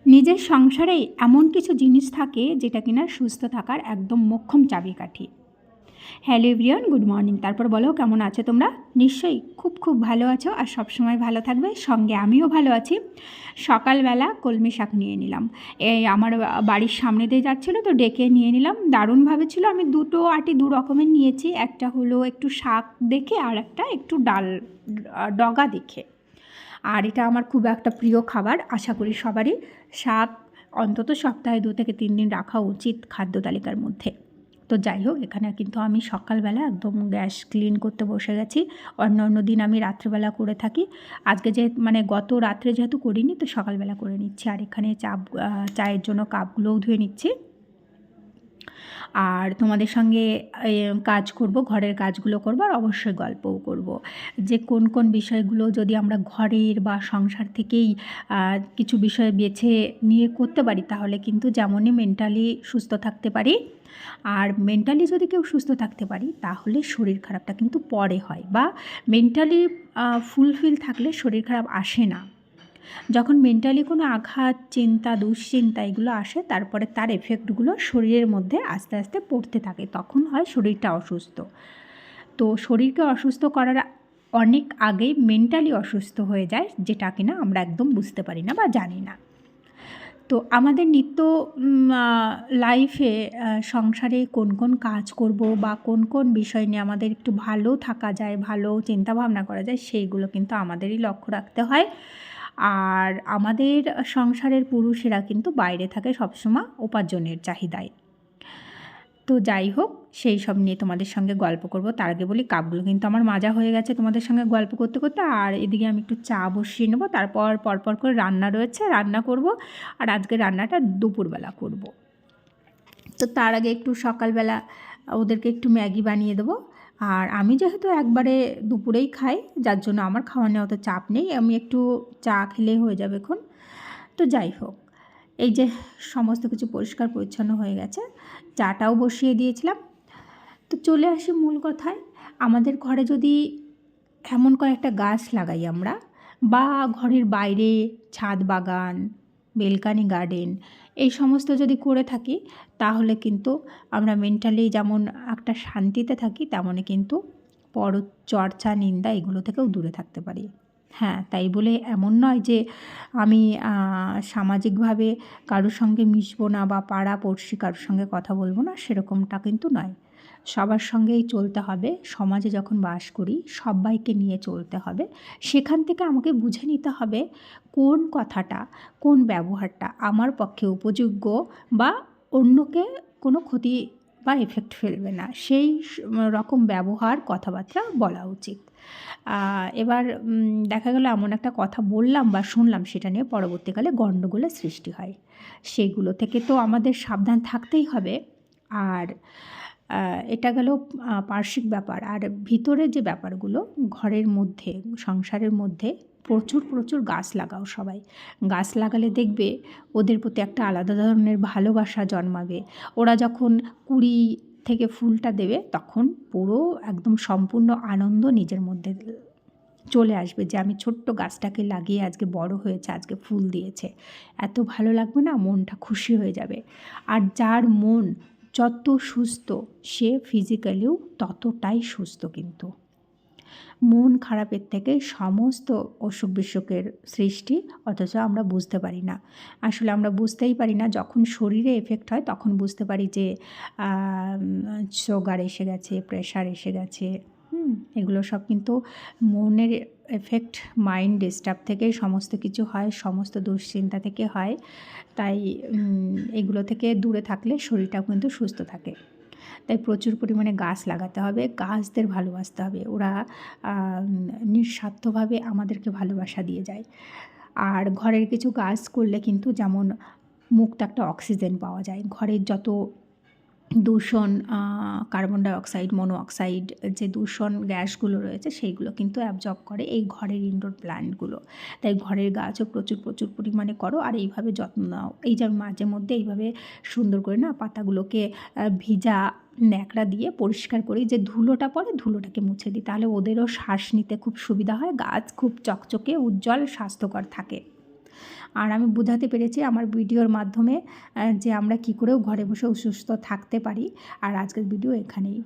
নিজের সংসারেই এমন কিছু জিনিস থাকে যেটা কিনা সুস্থ থাকার একদম মোক্ষম চাবিকাঠি। Hello everyone, good morning. তারপর বলো, কেমন আছো তোমরা? নিশ্চয়ই খুব খুব ভালো আছো আর সবসময় ভালো থাকবে। সঙ্গে আমিও ভালো আছি। সকালবেলা কলমি শাক নিয়ে নিলাম। এই আমার বাড়ির সামনে দিয়ে যাচ্ছিলো তো ডেকে নিয়ে নিলাম। দারুণভাবে ছিল। আমি দুটো আটি দু রকমের নিয়েছি। একটা হলো একটু শাক দেখে আর একটা একটু ডাল ডগা দেখে। আর এটা আমার খুব একটা প্রিয় খাবার। আশা করি সবারই শাক অন্তত সপ্তাহে 2 থেকে 3 দিন রাখা উচিত খাদ্য তালিকার মধ্যে। তো যাই হোক, এখানে কিন্তু আমি সকালবেলা একদম গ্যাস ক্লিন করতে বসে গেছি। অন্য দিন আমি রাত্রেবেলা করে থাকি। আজকে গত রাত্রে যেহেতু করিনি, তো সকালবেলা করে নিচ্ছি। আর এখানে চায়ের জন্য কাপগুলোও ধুয়ে নিচ্ছি। আর তোমাদের সঙ্গে কাজ করব, ঘরের কাজগুলো করব, আর অবশ্যই গল্পও করব যে কোন কোন বিষয়গুলো যদি আমরা ঘরের বা সংসার থেকেই কিছু বিষয় বেছে নিয়ে করতে পারি, তাহলে কিন্তু যেমনই মেন্টালি সুস্থ থাকতে পারি। আর মেন্টালি যদি কেউ সুস্থ থাকতে পারি, তাহলে শরীর খারাপটা কিন্তু পরে হয়, বা মেন্টালি ফুলফিল থাকলে শরীর খারাপ আসে না। যখন মেন্টালি কোনো আঘাত, চিন্তা, দুশ্চিন্তা এগুলো আসে, তারপরে তার এফেক্টগুলো শরীরের মধ্যে আস্তে আস্তে পড়তে থাকে, তখন হয় শরীরটা অসুস্থ। তো শরীরকে অসুস্থ করার অনেক আগেই মেন্টালি অসুস্থ হয়ে যায়, যেটা কিনা আমরা একদম বুঝতে পারি না বা জানি না। তো আমাদের নিত্য লাইফে সংসারে কোন কোন কাজ করব বা কোন কোন বিষয় নিয়ে আমাদের একটু ভালো থাকা যায়, ভালো চিন্তাভাবনা করা যায়, সেইগুলো কিন্তু আমাদেরই লক্ষ্য রাখতে হয়। আর আমাদের সংসারের পুরুষেরা কিন্তু বাইরে থাকে সবসময় উপার্জনের চাহিদায়। তো যাই হোক, সেই সব নিয়ে তোমাদের সঙ্গে গল্প করব। তার আগে বলি, কাপগুলো কিন্তু আমার মাজা হয়ে গেছে তোমাদের সঙ্গে গল্প করতে করতে। আর এদিকে আমি একটু চা বসিয়ে নেবো, তারপর পরপর করে রান্না রয়েছে, রান্না করব। আর আজকে রান্নাটা দুপুরবেলা করব। তো তার আগে একটু সকালবেলা ওদেরকে একটু ম্যাগি বানিয়ে দেবো। আর আমি যেহেতু একবারে দুপুরেই খাই, যার জন্য আমার খাওয়া নিয়ে অত চাপ নেই। আমি একটু চা খেলেই হয়ে যাবে এখন। তো যাই হোক, এই যে সমস্ত কিছু পরিষ্কার পরিচ্ছন্ন হয়ে গেছে, চাটাও বসিয়ে দিয়েছিলাম। তো চলে আসি মূল কথায়। আমাদের ঘরে যদি এমন কয়েকটা গাছ লাগাই আমরা, বা ঘরের বাইরে ছাদ বাগান, বেলকানি গার্ডেন, এই সমস্ত যদি করে থাকি, তাহলে কিন্তু আমরা মেন্টালি যেমন একটা শান্তিতে থাকি, তেমনই কিন্তু পরচর্চা, নিন্দা এগুলো থেকেও দূরে থাকতে পারি। হ্যাঁ, তাই বলে এমন নয় যে আমি সামাজিকভাবে কারোর সঙ্গে মিশবো না বা পাড়া পড়শি কারোর সঙ্গে কথা বলবো না, সেরকমটা কিন্তু নয়। সবার সঙ্গেই চলতে হবে। সমাজে যখন বাস করি, সব্বাইকে নিয়ে চলতে হবে। সেখান থেকে আমাকে বুঝে নিতে হবে কোন কথাটা, কোন ব্যবহারটা আমার পক্ষে উপযোগ্য বা অন্যকে কোনো ক্ষতি বা এফেক্ট ফেলবে না, সেই রকম ব্যবহার, কথাবার্তা বলা উচিত। এবার দেখা গেল এমন একটা কথা বললাম বা শুনলাম, সেটা নিয়ে পরবর্তীকালে গণ্ডগোলের সৃষ্টি হয়। সেগুলো থেকে তো আমাদের সাবধান থাকতেই হবে। আর এটা গেল পার্শ্বিক ব্যাপার। আর ভিতরের যে ব্যাপারগুলো, ঘরের মধ্যে, সংসারের মধ্যে প্রচুর প্রচুর গাছ লাগাও সবাই। গাছ লাগালে দেখবে ওদের প্রতি একটা আলাদা ধরনের ভালোবাসা জন্মাবে। ওরা যখন কুঁড়ি থেকে ফুলটা দেবে, তখন পুরো একদম সম্পূর্ণ আনন্দ নিজের মধ্যে চলে আসবে যে আমি ছোট্ট গাছটাকে লাগিয়ে আজকে বড় হয়েছে, আজকে ফুল দিয়েছে। এত ভালো লাগবে না, মনটা খুশি হয়ে যাবে। আর যার মন যত সুস্থ, সে ফিজিক্যালিও ততটাই সুস্থ। কিন্তু মন খারাপের থেকে সমস্ত অসুখ বিসুখের সৃষ্টি, অথচ আমরা বুঝতে পারি না। আসলে আমরা বুঝতেই পারি না। যখন শরীরে এফেক্ট হয়, তখন বুঝতে পারি যে সুগার এসে গেছে, প্রেশার এসে গেছে। এগুলো সব কিন্তু মনের এফেক্ট, মাইন্ড ডিস্টার্ব থেকেই সমস্ত কিছু হয়, সমস্ত দুশ্চিন্তা থেকে হয়। তাই এগুলো থেকে দূরে থাকলে শরীরটাও কিন্তু সুস্থ থাকে। তাই প্রচুর পরিমাণে গাছ লাগাতে হবে, গাছদের ভালোবাসতে হবে। ওরা নিঃস্বার্থভাবে আমাদেরকে ভালোবাসা দিয়ে যায়। আর ঘরের কিছু গাছ করলে কিন্তু যেমন মুক্ত একটা অক্সিজেন পাওয়া যায়। ঘরের যত দূষণ, কার্বন ডাইঅক্সাইড, মনোঅক্সাইড, যে দূষণ গ্যাসগুলো রয়েছে, সেইগুলো কিন্তু অ্যাবজর্ব করে এই ঘরের ইনডোর প্ল্যান্টগুলো। তাই ঘরের গাছও প্রচুর প্রচুর পরিমাণে করো, আর এইভাবে যত্ন নাও। এই যে মাঝে মধ্যে এইভাবে সুন্দর করে না পাতাগুলোকে ভিজা ন্যাকড়া দিয়ে পরিষ্কার করি, যে ধুলোটা পড়ে ধুলোটাকে মুছে দিই, তাহলে ওদেরও শ্বাস নিতে খুব সুবিধা হয়। গাছ খুব চকচকে, উজ্জ্বল, স্বাস্থ্যকর থাকে। আর আমি বোঝাতে পেরেছি আমার ভিডিওর মাধ্যমে যে আমরা কী করেও ঘরে বসে সুস্থ থাকতে পারি। আর আজকের ভিডিও এখানেই।